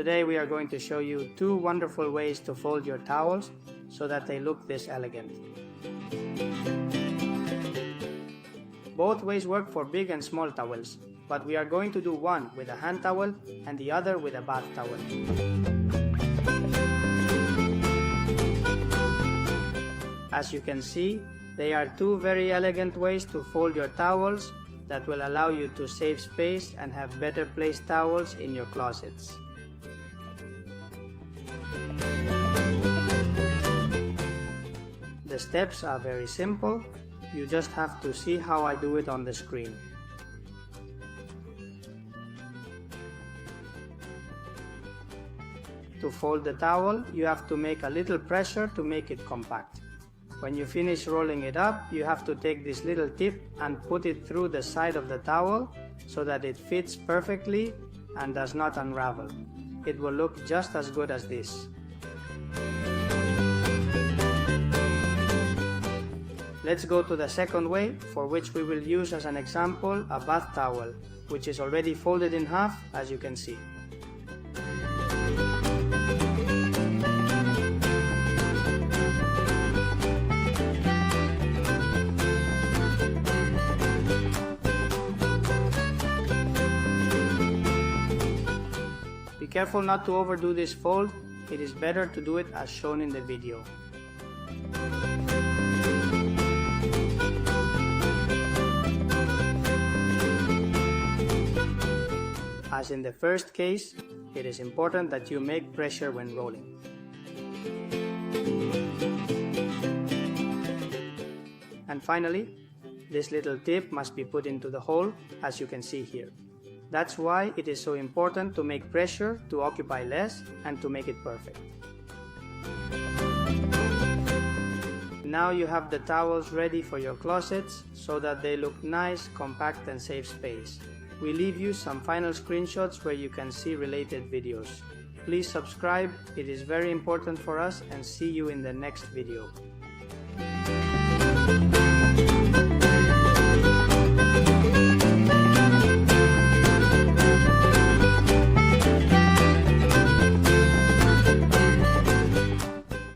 Today we are going to show you two wonderful ways to fold your towels so that they look this elegant. Both ways work for big and small towels, but we are going to do one with a hand towel and the other with a bath towel. As you can see, they are two very elegant ways to fold your towels that will allow you to save space and have better placed towels in your closets. The steps are very simple, you just have to see how I do it on the screen. To fold the towel, you have to make a little pressure to make it compact. When you finish rolling it up, you have to take this little tip and put it through the side of the towel so that it fits perfectly and does not unravel. It will look just as good as this. Let's go to the second way, for which we will use as an example a bath towel, which is already folded in half, as you can see. Be careful not to overdo this fold, it is better to do it as shown in the video. As in the first case, it is important that you make pressure when rolling. And finally, this little tip must be put into the hole, as you can see here. That's why it is so important to make pressure to occupy less and to make it perfect. Now you have the towels ready for your closets so that they look nice, compact and save space. We leave you some final screenshots where you can see related videos. Please subscribe, it is very important for us, and see you in the next video.